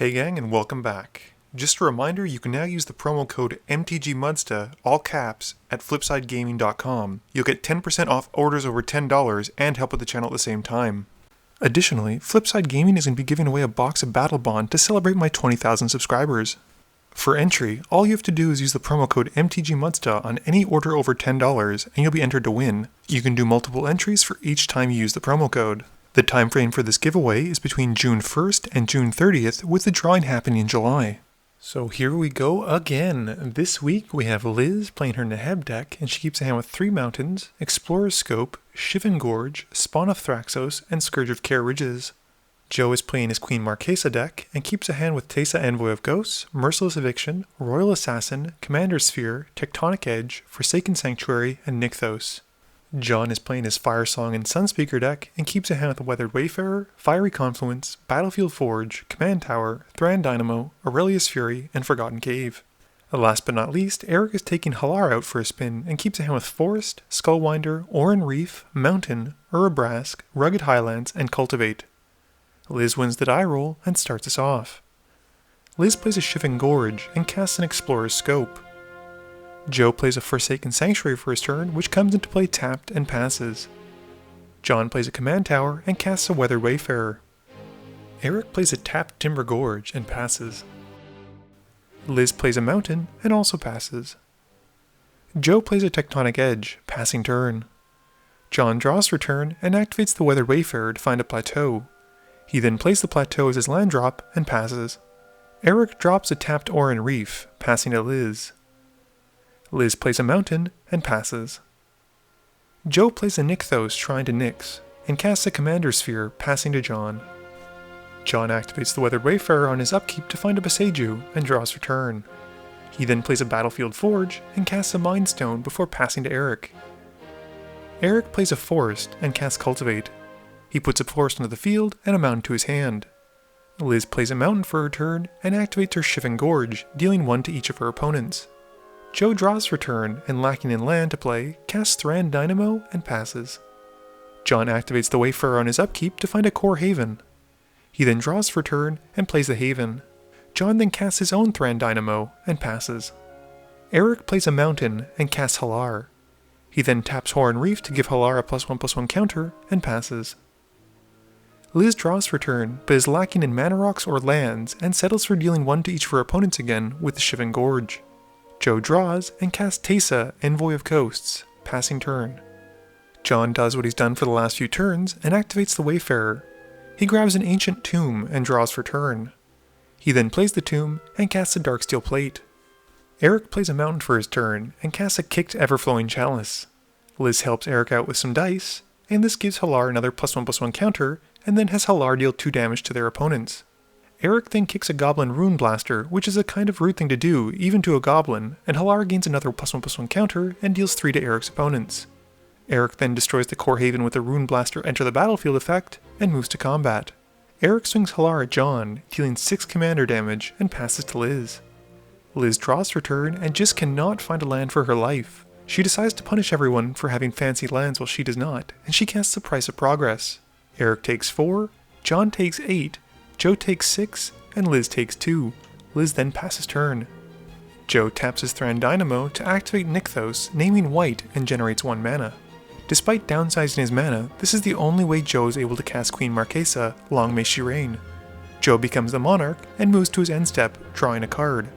Hey gang, and welcome back. Just a reminder, you can now use the promo code MTGMudsta, all caps, at flipsidegaming.com. You'll get 10% off orders over $10 and help with the channel at the same time. Additionally, Flipside Gaming is going to be giving away a box of Battle Bond to celebrate my 20,000 subscribers. For entry, all you have to do is use the promo code MTGMudsta on any order over $10 and you'll be entered to win. You can do multiple entries for each time you use the promo code. The time frame for this giveaway is between June 1st and June 30th, with the drawing happening in July. So here we go again. This week we have Liz playing her Neheb deck, and she keeps a hand with 3 mountains, Explorer's Scope, Shivan Gorge, Spawn of Thraxos, and Scourge of Care Ridges. Joe is playing his Queen Marchesa deck, and keeps a hand with Teysa Envoy of Ghosts, Merciless Eviction, Royal Assassin, Commander's Sphere, Tectonic Edge, Forsaken Sanctuary, and Nykthos. John is playing his Firesong and Sunspeaker deck and keeps a hand with the Weathered Wayfarer, Fiery Confluence, Battlefield Forge, Command Tower, Thran Dynamo, Aurelius Fury, and Forgotten Cave. Last but not least, Eric is taking Hallar out for a spin and keeps a hand with Forest, Skullwinder, Oran Reef, Mountain, Urabrask, Rugged Highlands, and Cultivate. Liz wins the die roll and starts us off. Liz plays a Shivan Gorge and casts an Explorer's Scope. Joe plays a Forsaken Sanctuary for his turn, which comes into play tapped and passes. John plays a Command Tower and casts a Weathered Wayfarer. Eric plays a tapped Timber Gorge and passes. Liz plays a Mountain and also passes. Joe plays a Tectonic Edge, passing turn. John draws for turn and activates the Weathered Wayfarer to find a plateau. He then plays the plateau as his land drop and passes. Eric drops a tapped Oran Reef, passing to Liz. Liz plays a Mountain and passes. Joe plays a Nykthos trying to Nyx, and casts a Commander's Sphere, passing to John. John activates the Weathered Wayfarer on his upkeep to find a Boseiju, and draws for turn. He then plays a Battlefield Forge, and casts a Mind Stone before passing to Eric. Eric plays a Forest, and casts Cultivate. He puts a Forest onto the field, and a Mountain to his hand. Liz plays a Mountain for her turn, and activates her Shivan Gorge, dealing 1 to each of her opponents. Joe draws for turn, and lacking in land to play, casts Thran Dynamo and passes. John activates the Wayfarer on his upkeep to find a Core Haven. He then draws for turn and plays the Haven. John then casts his own Thran Dynamo and passes. Eric plays a Mountain and casts Hallar. He then taps Oran Reef to give Hallar a +1/+1 counter and passes. Liz draws for turn, but is lacking in mana rocks or lands and settles for dealing 1 to each of her opponents again with the Shivan Gorge. Joe draws and casts Teysa, Envoy of Ghosts, passing turn. John does what he's done for the last few turns and activates the Wayfarer. He grabs an Ancient Tomb and draws for turn. He then plays the Tomb and casts a Darksteel Plate. Eric plays a Mountain for his turn and casts a Kicked Everflowing Chalice. Liz helps Eric out with some dice, and this gives Hallar another +1/+1 counter, and then has Hallar deal 2 damage to their opponents. Eric then kicks a Goblin Rune Blaster, which is a kind of rude thing to do, even to a Goblin, and Hallar gains another +1/+1 counter and deals 3 to Eric's opponents. Eric then destroys the Core Haven with the Rune Blaster Enter the Battlefield effect, and moves to combat. Eric swings Hallar at John, dealing 6 commander damage, and passes to Liz. Liz draws for turn and just cannot find a land for her life. She decides to punish everyone for having fancy lands while she does not, and she casts the Price of Progress. Eric takes 4, John takes 8, Joe takes 6, and Liz takes 2. Liz then passes turn. Joe taps his Thran Dynamo to activate Nykthos, naming white, and generates 1 mana. Despite downsizing his mana, this is the only way Joe is able to cast Queen Marchesa, Long May She Reign. Joe becomes the Monarch and moves to his end step, drawing a card.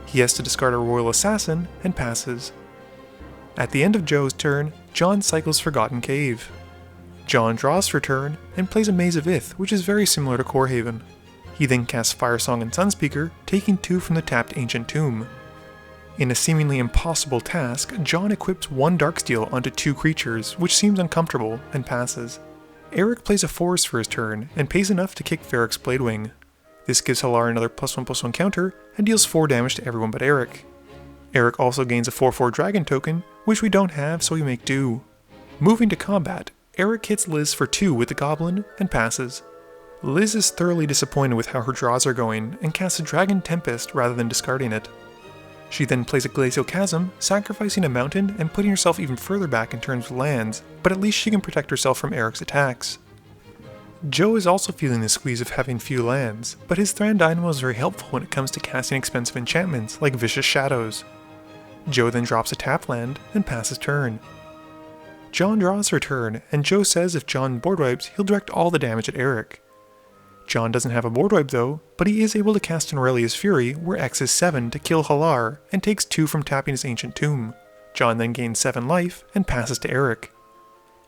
He has to discard a Royal Assassin and passes. At the end of Joe's turn, John cycles Forgotten Cave. John draws for turn and plays a Maze of Ith, which is very similar to Core Haven. He then casts Firesong and Sunspeaker, taking 2 from the tapped Ancient Tomb. In a seemingly impossible task, John equips 1 Darksteel onto 2 creatures, which seems uncomfortable, and passes. Eric plays a Forest for his turn, and pays enough to kick Varric's Bladewing. This gives Hallar another +1/+1 counter, and deals 4 damage to everyone but Eric. Eric also gains a 4/4 Dragon token, which we don't have, so we make do. Moving to combat, Eric hits Liz for 2 with the Goblin, and passes. Liz is thoroughly disappointed with how her draws are going, and casts a Dragon Tempest rather than discarding it. She then plays a Glacial Chasm, sacrificing a Mountain and putting herself even further back in terms of lands, but at least she can protect herself from Eric's attacks. Joe is also feeling the squeeze of having few lands, but his Thran Dynamo is very helpful when it comes to casting expensive enchantments like Vicious Shadows. Joe then drops a tap land and passes turn. John draws her turn, and Joe says if John board wipes, he'll direct all the damage at Eric. John doesn't have a board wipe though, but he is able to cast an Aurelia's Fury where X is 7 to kill Hallar and takes 2 from tapping his Ancient Tomb. John then gains 7 life and passes to Eric.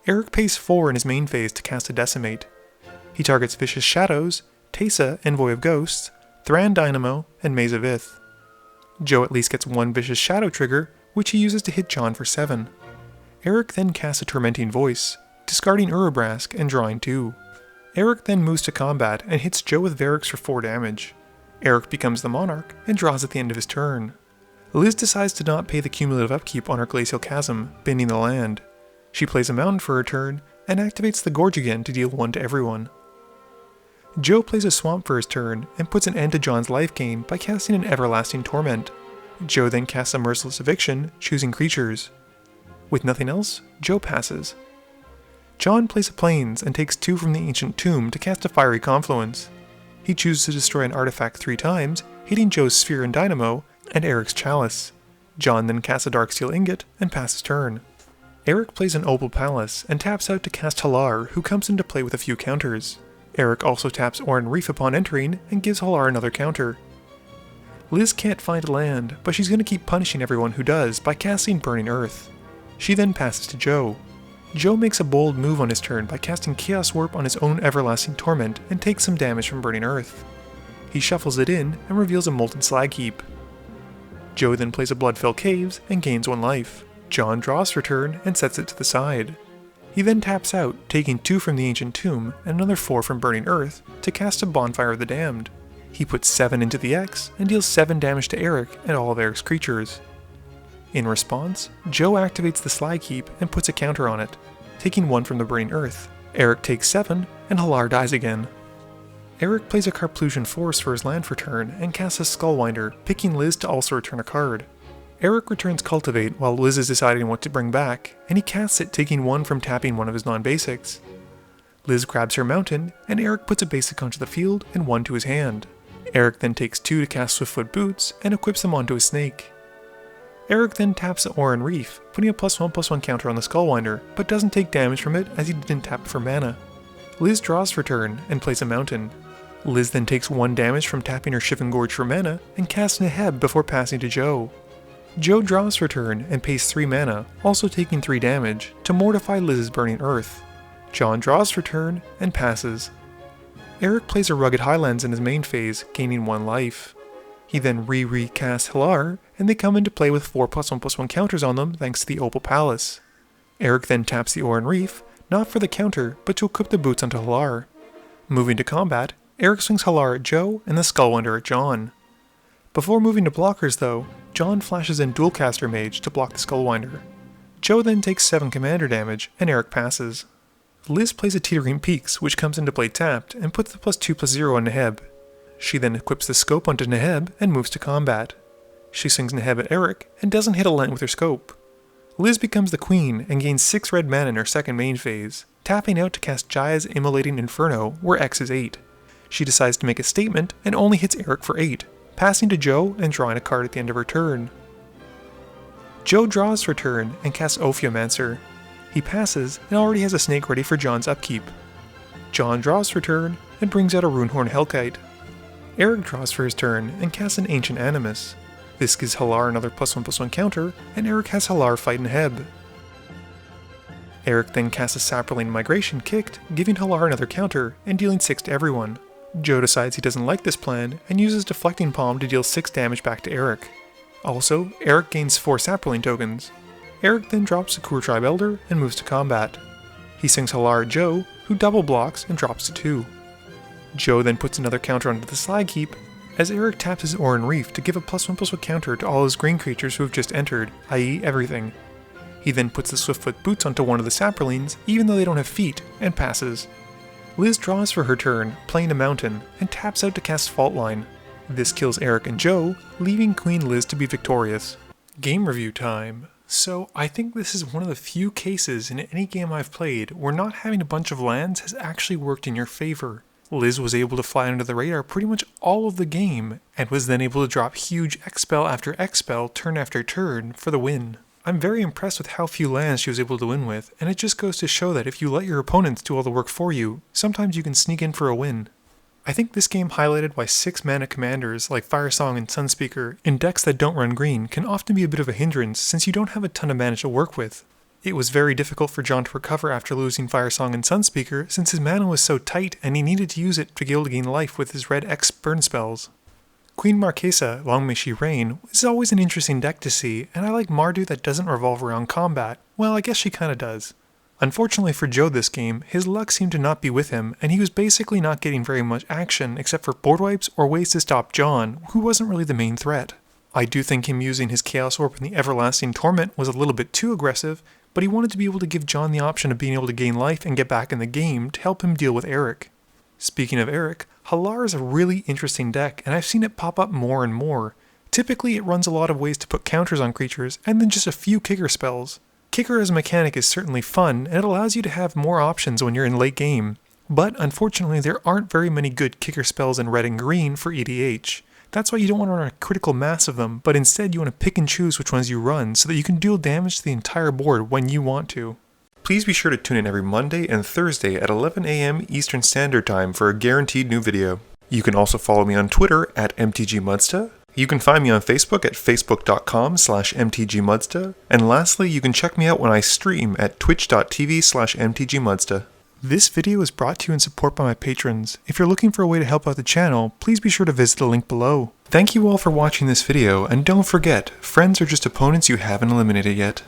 Eric pays 4 in his main phase to cast a Decimate. He targets Vicious Shadows, Teysa, Envoy of Ghosts, Thran Dynamo, and Maze of Ith. Joe at least gets 1 Vicious Shadow trigger, which he uses to hit John for 7. Eric then casts a Tormenting Voice, discarding Urabrask and drawing 2. Eric then moves to combat and hits Joe with Varix for 4 damage. Eric becomes the Monarch and draws at the end of his turn. Liz decides to not pay the cumulative upkeep on her Glacial Chasm, binning the land. She plays a mountain for her turn and activates the Gorge again to deal 1 to everyone. Joe plays a Swamp for his turn and puts an end to John's life gain by casting an Everlasting Torment. Joe then casts a Merciless Eviction, choosing creatures. With nothing else, Joe passes. John plays a Plains and takes 2 from the Ancient Tomb to cast a Fiery Confluence. He chooses to destroy an artifact 3 times, hitting Joe's Sphere and Dynamo, and Eric's Chalice. John then casts a Darksteel Ingot and passes turn. Eric plays an Opal Palace and taps out to cast Hallar, who comes into play with a few counters. Eric also taps Oran Reef upon entering and gives Hallar another counter. Liz can't find a land, but she's going to keep punishing everyone who does by casting Burning Earth. She then passes to Joe. Joe makes a bold move on his turn by casting Chaos Warp on his own Everlasting Torment and takes some damage from Burning Earth. He shuffles it in and reveals a Molten Slag Heap. Joe then plays a Bloodfell Caves and gains 1 life. John draws for turn and sets it to the side. He then taps out, taking 2 from the Ancient Tomb and another 4 from Burning Earth to cast a Bonfire of the Damned. He puts 7 into the X and deals 7 damage to Eric and all of Eric's creatures. In response, Joe activates the Slag Heap and puts a counter on it, taking 1 from the Burning Earth. Eric takes 7, and Hallar dies again. Eric plays a Carplusian Force for his land for turn and casts a Skullwinder, picking Liz to also return a card. Eric returns Cultivate while Liz is deciding what to bring back, and he casts it, taking 1 from tapping one of his non-basics. Liz grabs her Mountain, and Eric puts a basic onto the field and 1 to his hand. Eric then takes 2 to cast Swiftfoot Boots and equips them onto a snake. Eric then taps the Oran Reef, putting a +1/+1 counter on the Skullwinder, but doesn't take damage from it as he didn't tap for mana. Liz draws for turn and plays a Mountain. Liz then takes 1 damage from tapping her Shivan Gorge for mana and casts Neheb before passing to Joe. Joe draws for turn and pays 3 mana, also taking 3 damage, to mortify Liz's Burning Earth. John draws for turn and passes. Eric plays a Rugged Highlands in his main phase, gaining 1 life. He then recasts Hallar, and they come into play with 4 +1/+1 counters on them thanks to the Opal Palace. Eric then taps the Oran Reef, not for the counter, but to equip the boots onto Hallar. Moving to combat, Eric swings Hallar at Joe and the Skullwinder at John. Before moving to blockers though, John flashes in Dualcaster Mage to block the Skullwinder. Joe then takes 7 commander damage, and Eric passes. Liz plays a Teetering Peaks, which comes into play tapped, and puts the +2/+0 on Neheb. She then equips the scope onto Neheb and moves to combat. She swings Neheb at Eric and doesn't hit a land with her scope. Liz becomes the queen and gains 6 red mana in her second main phase, tapping out to cast Jaya's Immolating Inferno where X is 8. She decides to make a statement and only hits Eric for 8, passing to Joe and drawing a card at the end of her turn. Joe draws for turn and casts Ophiomancer. He passes and already has a snake ready for John's upkeep. John draws for turn and brings out a Runehorn Hellkite. Eric draws for his turn and casts an Ancient Animus. This gives Hallar another +1/+1 counter, and Eric has Hallar fight Neheb. Eric then casts a Saproling Migration Kicked, giving Hallar another counter and dealing 6 to everyone. Joe decides he doesn't like this plan and uses Deflecting Palm to deal 6 damage back to Eric. Also, Eric gains 4 Saproling tokens. Eric then drops the Kur Tribe Elder and moves to combat. He sings Hallar at Joe, who double blocks and drops to 2. Joe then puts another counter onto the Slag Heap, as Eric taps his Oran Reef to give a +1/+1 counter to all his green creatures who have just entered, i.e. everything. He then puts the Swiftfoot Boots onto one of the Saprolines, even though they don't have feet, and passes. Liz draws for her turn, playing a Mountain, and taps out to cast Fault Line. This kills Eric and Joe, leaving Queen Liz to be victorious. Game review time. So I think this is one of the few cases in any game I've played where not having a bunch of lands has actually worked in your favor. Liz was able to fly under the radar pretty much all of the game, and was then able to drop huge X-Spell after X-Spell turn after turn for the win. I'm very impressed with how few lands she was able to win with, and it just goes to show that if you let your opponents do all the work for you, sometimes you can sneak in for a win. I think this game highlighted why 6-mana commanders like Firesong and Sunspeaker in decks that don't run green can often be a bit of a hindrance since you don't have a ton of mana to work with. It was very difficult for John to recover after losing Firesong and Sunspeaker since his mana was so tight and he needed to use it to be able to gain life with his red X burn spells. Queen Marchesa, long may she reign, is always an interesting deck to see, and I like Mardu that doesn't revolve around combat. Well, I guess she kinda does. Unfortunately for Joe this game, his luck seemed to not be with him, and he was basically not getting very much action except for board wipes or ways to stop John, who wasn't really the main threat. I do think him using his Chaos Orb in the Everlasting Torment was a little bit too aggressive, but he wanted to be able to give John the option of being able to gain life and get back in the game to help him deal with Eric. Speaking of Eric, Hallar is a really interesting deck, and I've seen it pop up more and more. Typically it runs a lot of ways to put counters on creatures, and then just a few kicker spells. Kicker as a mechanic is certainly fun, and it allows you to have more options when you're in late game. But unfortunately there aren't very many good kicker spells in red and green for EDH. That's why you don't want to run a critical mass of them, but instead you want to pick and choose which ones you run so that you can deal damage to the entire board when you want to. Please be sure to tune in every Monday and Thursday at 11 AM Eastern Standard Time for a guaranteed new video. You can also follow me on Twitter at MTGMudsta. You can find me on Facebook at facebook.com/mtgmudsta. And lastly, you can check me out when I stream at twitch.tv/mtgmudsta. This video is brought to you in support by my patrons. If you're looking for a way to help out the channel, please be sure to visit the link below. Thank you all for watching this video, and don't forget, friends are just opponents you haven't eliminated yet.